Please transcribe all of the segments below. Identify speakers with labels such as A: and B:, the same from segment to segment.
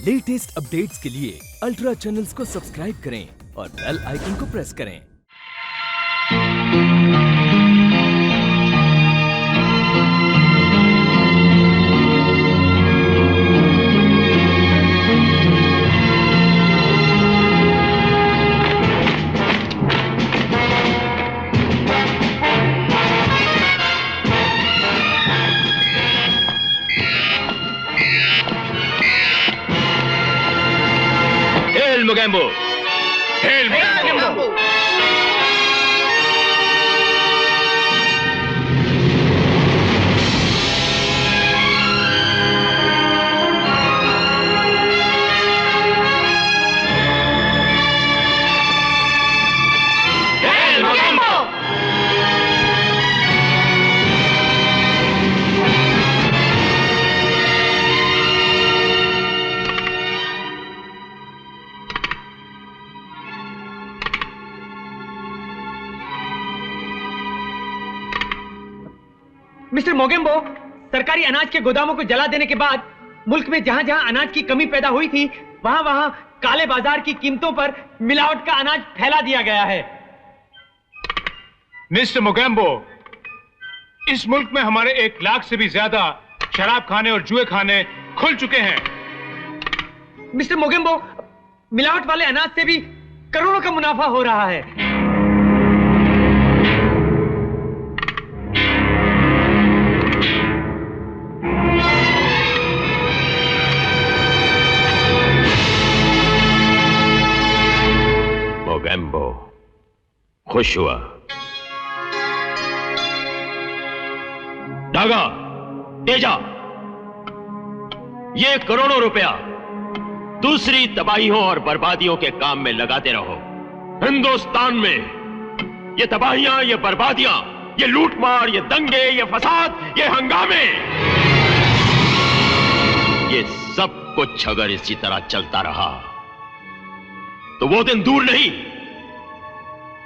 A: Latest updates के लिए ultra channels को सब्सक्राइब करें और बेल आइकन को प्रेस करें।
B: Hail Mogambo! Hail Mogambo! Hail Mogambo!
C: Mister Mogambo, सरकारी अनाज के गोदामों को जला देने के बाद मुल्क में जहां जहां अनाज की कमी पैदा हुई थी वहां वहां काले बाजार की कीमतों पर मिलावट का अनाज फैला दिया गया है।
B: मिस्टर मोगेम्बो, इस मुल्क में हमारे 1 लाख से भी ज्यादा शराब खाने और जुए खाने खुल चुके हैं।
C: मिस्टर मोगेम्बो, मिलावट वाले अनाज से भी करोड़ों का मुनाफा हो रहा है।
D: मोगेम्बो खुश हुआ। डागा, तेजा, ये करोड़ों रुपया दूसरी तबाहियों और बर्बादियों के काम में लगाते रहो। हिंदुस्तान में ये तबाहियां, ये बर्बादियां, ये लूटमार, ये दंगे, ये फसाद, ये हंगामे, ये सब कुछ अगर इसी तरह चलता रहा तो वो दिन दूर नहीं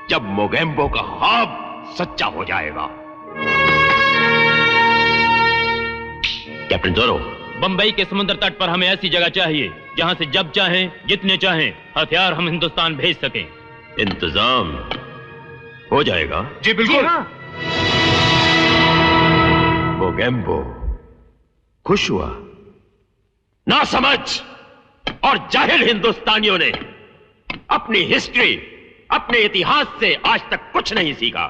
D: जब मोगेम्बो का ख्वाब सच्चा हो जाएगा। कैप्टन जोरो,
E: बंबई के समुद्र तट पर हमें ऐसी जगह चाहिए जहां से जब चाहें, जितने चाहें हथियार हम हिंदुस्तान भेज सकें।
D: इंतजाम हो जाएगा।
B: जी बिल्कुल।
C: हाँ।
D: मोगेम्बो खुश हुआ। ना समझ और जाहिल हिंदुस्तानियों ने अपनी हिस्ट्री, अपने इतिहास से आज तक कुछ नहीं सीखा।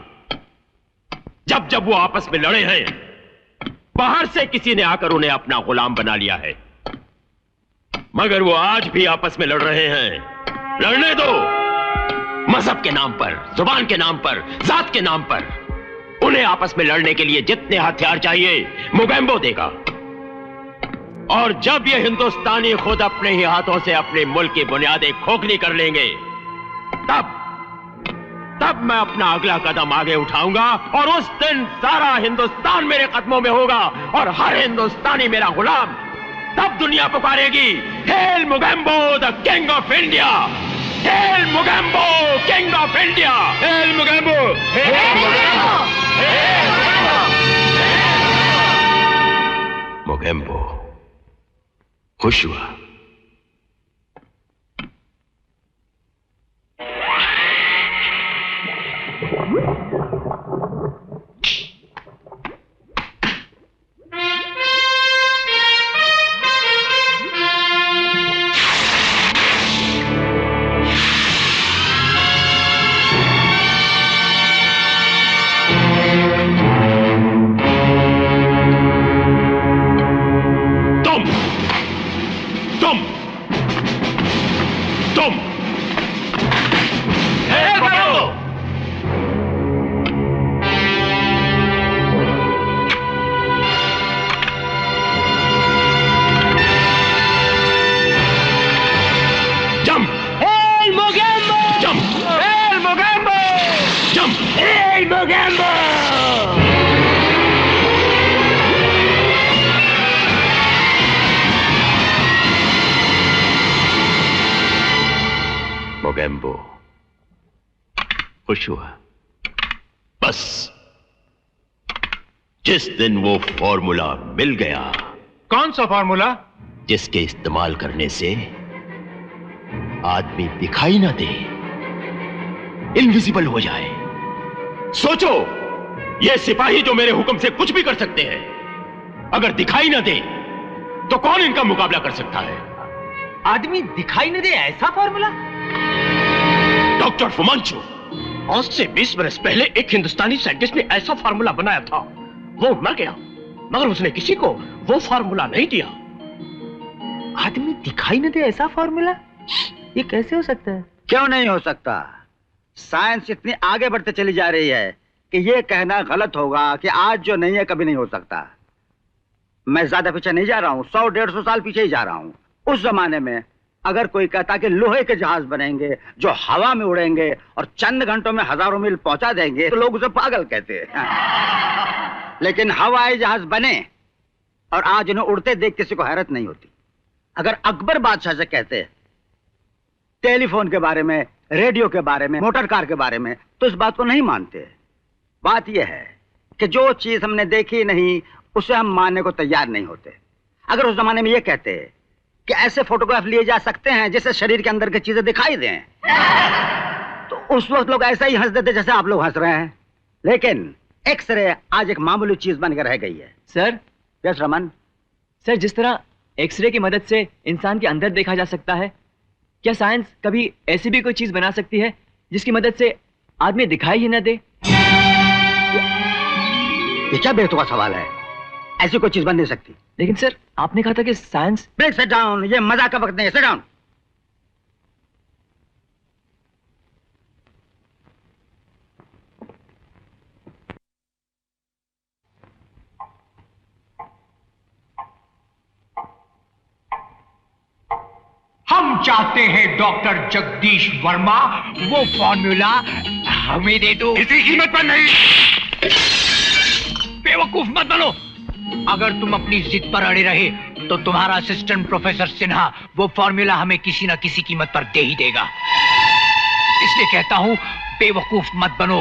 D: जब जब वो आपस में लड़े हैं, बाहर से किसी ने आकर उन्हें अपना गुलाम बना लिया है, मगर वो आज भी आपस में लड़ रहे हैं। लड़ने दो। मजहब के नाम पर, जुबान के नाम पर, जात के नाम पर उन्हें आपस में लड़ने के लिए जितने हथियार चाहिए मोगेम्बो देगा। और जब ये हिंदुस्तानी खुद अपने ही हाथों से अपने मुल्क की बुनियादें खोखली कर लेंगे, तब मैं अपना अगला कदम आगे उठाऊंगा और उस दिन सारा हिंदुस्तान मेरे कदमों में होगा और हर हिंदुस्तानी मेरा गुलाम। तब दुनिया पुकारेगी, hail Mogambo the king of India, hail Mogambo king of India,
B: hail Mogambo, hail Mogambo, hail Mogambo.
D: Mogambo खुश हुआ। मोगेम्बो खुश हुआ। बस जिस दिन वो फॉर्मूला मिल गया।
B: कौन सा फॉर्मूला?
D: जिसके इस्तेमाल करने से आदमी दिखाई ना दे, इनविजिबल हो जाए। सोचो, ये सिपाही जो मेरे हुक्म से कुछ भी कर सकते हैं, अगर दिखाई ना दे तो कौन इनका मुकाबला कर सकता है?
C: आदमी दिखाई न दे, ऐसा फॉर्मूला?
D: डॉक्टर फुमांचू, आज से 20 बरस पहले एक हिंदुस्तानी साइंटिस्ट ने ऐसा फार्मूला बनाया था। वो मर गया, मगर उसने किसी को वो फार्मूला नहीं दिया।
C: आदमी दिखाई न दे, ऐसा फॉर्मूला? ये कैसे हो सकता है?
F: क्यों नहीं हो सकता? साइंस इतनी आगे बढ़ते चली जा रही है कि ये कहना गलत होगा कि आज जो नहीं है कभी नहीं हो सकता। मैं ज्यादा पीछे नहीं जा रहा हूँ, 100-150 साल पीछे ही जा रहा हूँ। उस जमाने में अगर कोई कहता कि लोहे के जहाज बनेंगे जो हवा में उड़ेंगे और चंद घंटों में हजारों मील पहुंचा देंगे, तो लोग उसे पागल कहते हैं। लेकिन हवाई जहाज बने और आज उन्हें उड़ते देख किसी को हैरत नहीं होती। अगर अकबर बादशाह से कहते टेलीफोन के बारे में, रेडियो के बारे में, मोटर कार के बारे में, तो इस बात को नहीं मानते। बात यह है कि जो चीज हमने देखी नहीं उसे हम मानने को तैयार नहीं होते। अगर उस जमाने में यह कहते कि ऐसे फोटोग्राफ लिए जा सकते हैं जिससे शरीर के अंदर की चीजें दिखाई दें, तो उस वक्त लोग ऐसा ही हंस देते जैसे आप लोग हंस रहे हैं। लेकिन एक्सरे आज एक मामूली चीज बनकर रह गई है।
C: सर?
F: यस रमन?
C: सर, जिस तरह एक्सरे की मदद से इंसान के अंदर देखा जा सकता है, क्या साइंस कभी ऐसी भी कोई चीज बना सकती है जिसकी मदद से आदमी दिखाई ही न दे?
F: ये क्या बेतुका सवाल है? ऐसी कोई चीज बन नहीं सकती।
C: लेकिन सर, आपने कहा था कि साइंस...
F: प्लीज सिट डाउन, ये मजाक का वक्त नहीं है। Sit down.
B: हम चाहते हैं डॉक्टर जगदीश वर्मा वो फॉर्मूला हमें दे दो।
D: किसी कीमत पर नहीं।
B: बेवकूफ मत बनो। अगर तुम अपनी जिद पर अड़े रहे तो तुम्हारा असिस्टेंट प्रोफेसर सिन्हा वो फॉर्मूला हमें किसी न किसी कीमत पर दे ही देगा। इसलिए कहता हूं, बेवकूफ मत बनो,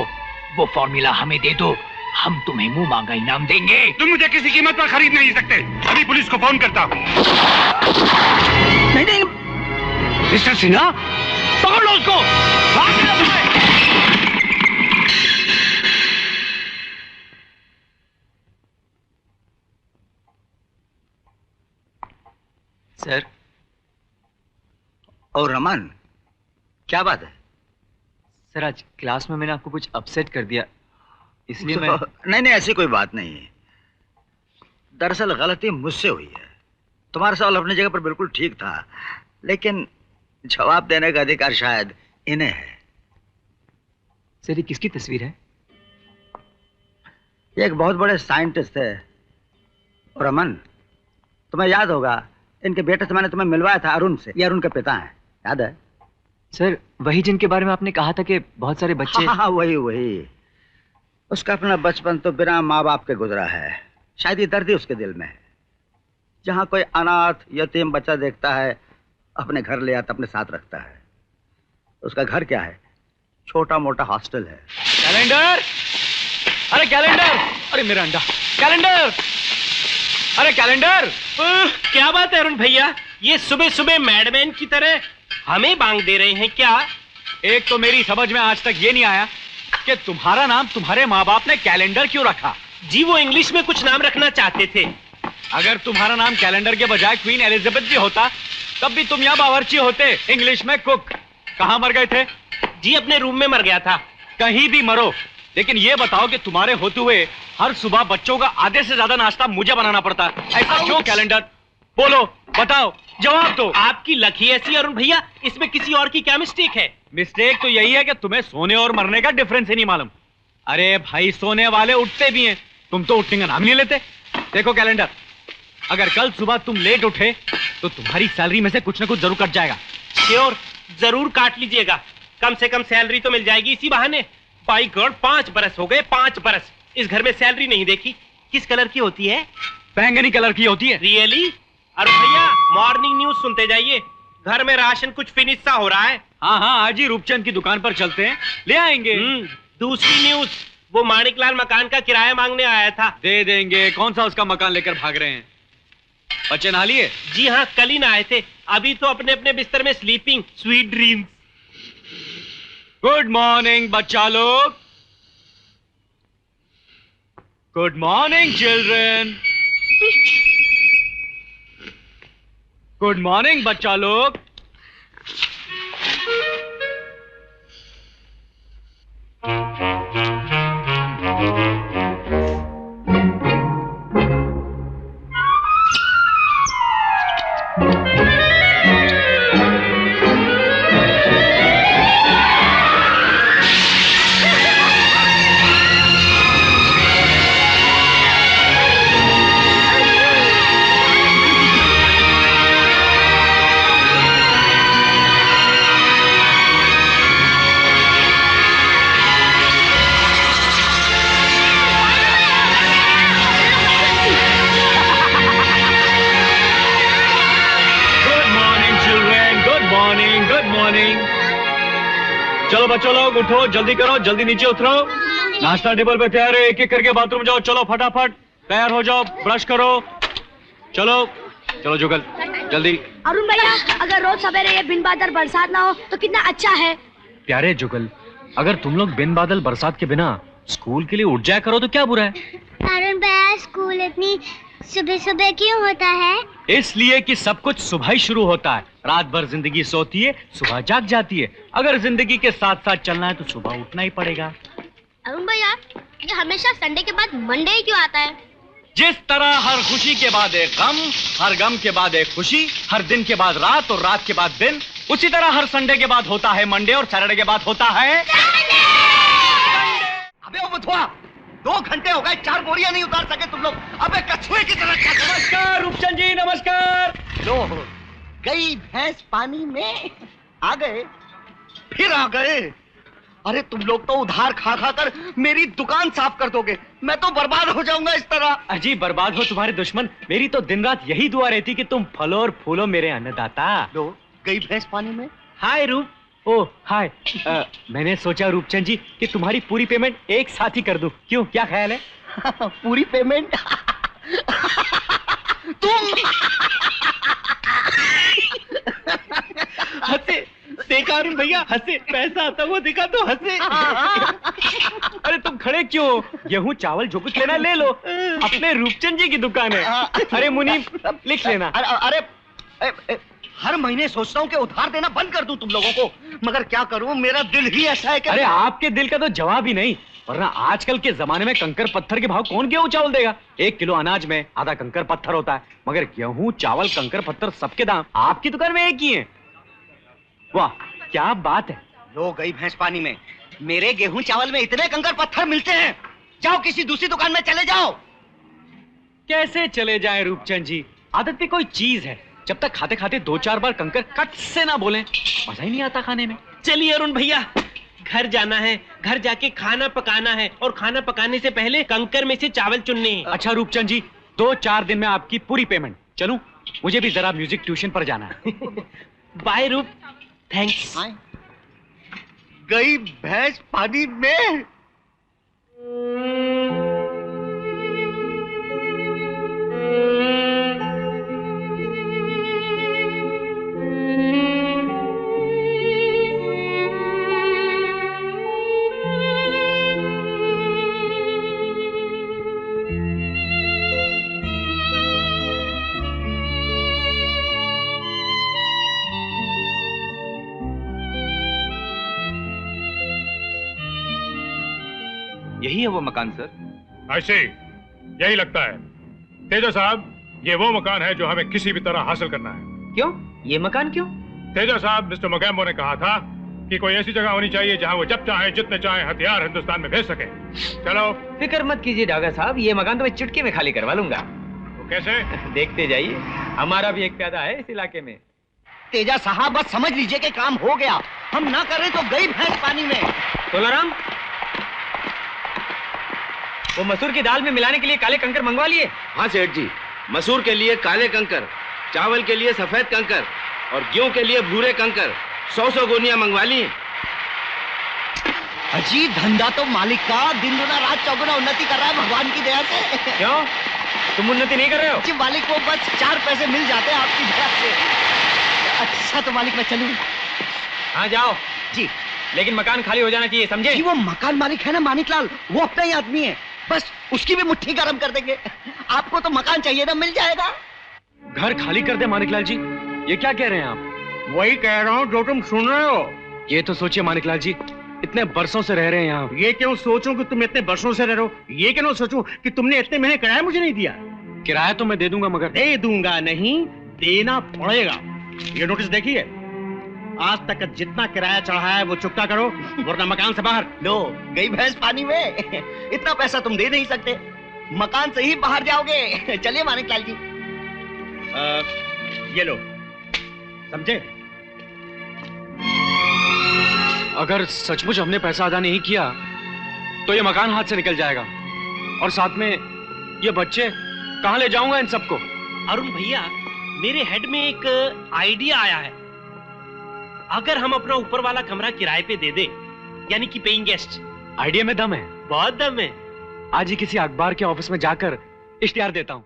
B: वो फॉर्मूला हमें दे दो, हम तुम्हें मुंह मांगा इनाम देंगे।
D: तुम मुझे किसी कीमत पर खरीद नहीं सकते। अभी पुलिस को फोन करता हूं।
F: नहीं,
B: मिस्टर सिन्हा, पकड़ लो उसको।
C: सर?
F: और रमन, क्या बात है?
C: सर, आज क्लास में मैंने आपको कुछ अपसेट कर दिया, इसलिए मैं...
F: नहीं, ऐसी कोई बात नहीं है। दरअसल गलती मुझसे हुई है। तुम्हारा सवाल अपनी जगह पर बिल्कुल ठीक था, लेकिन जवाब देने का अधिकार शायद इन्हें है।
C: सर, ये किसकी तस्वीर है?
F: ये एक बहुत बड़े साइंटिस्ट थे। और रमन, तुम्हें याद होगा इनके बेटे से मैंने तुम्हें मिलवाया था, अरुण से। ये अरुण के पिता हैं, याद है?
C: सर, वही जिनके बारे में आपने कहा था कि बहुत सारे बच्चे...
F: हाँ, वही। उसका अपना बचपन तो बिना माँ बाप के गुजरा है। शायद ये दर्द ही उसके दिल में है। जहाँ कोई अनाथ यतीम बच्चा देखता है, अपने घर ले आता, अपने साथ रखता है। उसका घर क्या है? छोटा मोटा हॉस्टल है।
C: कैलेंडर! अरे कैलेंडर! अरे मेरा अंडा! कैलेंडर! अरे कैलेंडर!
E: क्या बात है अरुण भैया, ये सुबह सुबह मैडमैन की तरह हमें बांग दे रहे हैं क्या?
C: एक तो मेरी समझ में आज तक ये नहीं आया कि तुम्हारा नाम तुम्हारे माँ बाप ने कैलेंडर क्यों रखा।
E: जी, वो इंग्लिश में कुछ नाम रखना चाहते थे।
C: अगर तुम्हारा नाम कैलेंडर के बजाय क्वीन एलिजाबेथ भी होता, तब भी तुम यहाँ बावर्ची होते, इंग्लिश में कुक। कहाँ मर गए थे?
E: जी, अपने रूम में मर गया था।
C: कहीं भी मरो, लेकिन ये बताओ कि तुम्हारे होते हुए हर सुबह बच्चों का आधे से ज्यादा नाश्ता मुझे बनाना पड़ता है। ऐसा क्यों कैलेंडर? बोलो, बताओ, जवाब दो।
E: आपकी लक ही ऐसी अरुण भैया, इसमें किसी और की क्या मिस्टेक है?
C: मिस्टेक तो यही है कि तुम्हें सोने और मरने का डिफरेंस ही नहीं मालूम। अरे भाई, सोने वाले उठते भी हैं, तुम तो उठने का नाम नहीं लेते। देखो कैलेंडर, अगर कल सुबह तुम लेट उठे तो तुम्हारी सैलरी में से कुछ ना कुछ जरूर कट जाएगा।
E: श्योर, जरूर काट लीजिएगा। कम से कम सैलरी तो मिल जाएगी इसी बहाने। बाई गॉड, 5 बरस हो गए, 5 बरस इस घर में सैलरी नहीं देखी। किस कलर की होती है?
C: बैंगनी कलर की होती है।
E: रियली? अरे भैया, मॉर्निंग न्यूज सुनते जाइए, घर में राशन कुछ फिनिश सा हो रहा है।
C: हाँ, आज ही रूपचंद की दुकान पर चलते हैं, ले आएंगे।
E: दूसरी न्यूज, वो माणिकलाल मकान का किराया मांगने आया था।
C: दे देंगे। कौन सा उसका मकान लेकर भाग रहे हैं? बच्चे नहा लिए?
E: जी हाँ, कल ही नहाए थे, अभी तो अपने अपने बिस्तर में sleeping, sweet dreams.
C: Good morning बच्चा लोग। Good morning children. Good morning बच्चा लोग। चलो बच्चों लोग उठो, जल्दी करो, जल्दी नीचे उतरो। नाश्ता टेबल पे तैयार है, एक एक करके बाथरूम जाओ। चलो फटाफट तैयार हो जाओ, ब्रश करो। चलो चलो जुगल जल्दी।
G: अरुण भैया, अगर रोज सवेरे ये बिन बादल बरसात ना हो तो कितना अच्छा है।
C: प्यारे जुगल, अगर तुम लोग बिन बादल बरसात के बिना स्कूल के लिए उठ जाया करो तो क्या बुरा है?
H: अरुण भैया, स्कूल इतनी सुबह सुबह क्यों होता है?
C: इसलिए कि सब कुछ सुबह ही शुरू होता है। रात भर जिंदगी सोती है, सुबह जाग जाती है। अगर जिंदगी के साथ साथ चलना है तो सुबह उठना ही पड़ेगा।
H: अरुण भैया, ये हमेशा संडे के बाद मंडे ही क्यों आता है?
C: जिस तरह हर खुशी के बाद एक गम, हर गम के बाद एक खुशी, हर दिन के बाद रात और रात के बाद दिन, उसी तरह हर संडे के बाद होता है मंडे और सैटरडे के बाद होता है
F: अबे ओ बथुआ, 2 घंटे हो गए, 4 बोरियां नहीं उतार सके तुम लोग। अबे कछुए की तरह।
C: नमस्कार रूपचंद जी, नमस्कार।
F: लो, गई भैंस पानी में। आ गए, फिर आ गए। अरे तुम लोग तो उधार खा खा कर मेरी दुकान साफ कर दोगे, मैं तो बर्बाद हो जाऊंगा इस तरह।
C: अजी बर्बाद हो तुम्हारे दुश्मन, मेरी तो दिन रात यही दुआ रहती कि तुम फलो और फूलो मेरे अन्नदाता।
F: लो, गई भैंस पानी में।
C: हाय रूप। ओह हाय। मैंने सोचा रूपचंद जी कि तुम्हारी पूरी पेमेंट एक साथ ही कर दूं। क्यों, क्या ख्याल है?
F: पूरी पेमेंट? तुम
E: हंसे, देखा अरुण भैया, हंसे, पैसा आता हुआ दिखा तो हंसे।
C: अरे तुम खड़े क्यों? गेहूं चावल जो कुछ लेना ले लो, अपने रूपचंद जी की दुकान है। अरे मुनीब लिख लेना।
F: अरे हर महीने सोचता हूँ कि उधार देना बंद कर दूं तुम लोगों को, मगर क्या करूं, मेरा दिल ही ऐसा है कि।
C: अरे आपके दिल का तो जवाब ही नहीं, वरना आजकल के जमाने में कंकर पत्थर के भाव कौन गेहूं चावल देगा? 1 किलो अनाज में आधा कंकर पत्थर होता है, मगर गेहूं चावल कंकर पत्थर सबके दाम आपकी दुकान में एक ही है। वाह क्या बात है।
F: लो, गई भैंस पानी में। मेरे गेहूं चावल में इतने कंकर पत्थर मिलते हैं, जाओ किसी दूसरी दुकान में चले जाओ।
C: कैसे चले जाए रूपचंद जी, आदत भी कोई चीज है। जब तक खाते खाते 2-4 बार कंकर कट से ना बोले, मजा ही नहीं आता खाने में।
E: चलिए अरुण भैया, घर जाना है, घर जाके खाना पकाना है, और खाना पकाने से पहले कंकर में से चावल चुनने हैं।
C: अच्छा रूपचंद जी, 2-4 दिन में आपकी पूरी पेमेंट। चलूं? मुझे भी जरा म्यूजिक ट्यूशन पर जाना है।
E: बाय रूप, थैंक्स।
F: गई भैंस पानी में।
B: यही है वो मकान सर।
I: ऐसे यही लगता है। तेजा साहब, ये वो मकान है जो हमें किसी भी तरह हासिल करना है।
B: क्यों? ये मकान क्यों?
I: तेजा साहब, मिस्टर मोगैम्बो ने कहा था कि कोई ऐसी जगह होनी चाहिए जहां वो जब चाहे जितने चाहे हथियार हिंदुस्तान में भेज सके। चलो।
B: फिक्र मत कीजिए डागा साहब, ये मकान तो मैं चुटकी में खाली करवा लूंगा।
I: तो कैसे?
B: देखते जाइए, हमारा भी एक प्यादा है इस इलाके में।
F: तेजा साहब, बस समझ लीजिए कि काम हो गया। हम ना करें तो गई भैंस पानी में।
B: तोलाराम, वो मसूर की दाल में मिलाने के लिए काले कंकर मंगवा लिए?
D: हाँ सेठ जी, मसूर के लिए काले कंकर, चावल के लिए सफेद कंकर और गेहूं के लिए भूरे कंकर 100 गोनियां मंगवा ली।
F: अजी, धंधा तो मालिक का दिन दुना रात चौगुना उन्नति कर रहा है भगवान की दया से।
B: क्यों?
C: तुम उन्नति नहीं कर रहे हो?
J: जी मालिक, वो बस 4 पैसे मिल जाते हैं आपकी तरफ से। अच्छा तो मालिक मैं चलूं?
C: हाँ जाओ
J: जी,
C: लेकिन मकान खाली हो जाना चाहिए, समझे?
J: जी वो मकान मालिक है ना मानिकलाल, वो अपना ही आदमी है, बस उसकी भी मुट्ठी गर्म कर देंगे। आपको तो मकान चाहिए ना, मिल जाएगा।
C: घर खाली कर दे मानिकलाल जी, ये क्या कह रहे हैं आप?
K: वही कह रहा हूँ जो तुम सुन रहे हो।
C: ये तो सोचिए मानिकलाल जी, इतने बरसों से रह रहे हैं यहाँ।
K: ये क्यों सोचूं कि तुम इतने बरसों से रह रहे हो? ये क्यों सोचूं कि तुमने इतने महीने किराया मुझे नहीं दिया?
C: किराया तो मैं दे दूंगा, मगर
K: दे दूंगा नहीं, देना पड़ेगा। ये नोटिस देखिए, आज तक का जितना किराया चढ़ा है वो चुकता करो, वरना मकान से बाहर।
J: लो गई भैंस पानी में। इतना पैसा तुम दे नहीं सकते, मकान से ही बाहर जाओगे। चलिए मानिकलाल जी।
K: ये लो, समझे?
C: अगर सचमुच हमने पैसा अदा नहीं किया तो ये मकान हाथ से निकल जाएगा, और साथ में ये बच्चे कहाँ ले जाऊंगा इन सबको?
E: अरुण भैया, मेरे हेड में एक आइडिया आया है। अगर हम अपना ऊपर वाला कमरा किराए पे दे दें, यानी कि पेइंग गेस्ट।
C: आइडिया में दम है,
E: बहुत दम है।
C: आज ही किसी अखबार के ऑफिस में जाकर इश्तिहार देता हूँ।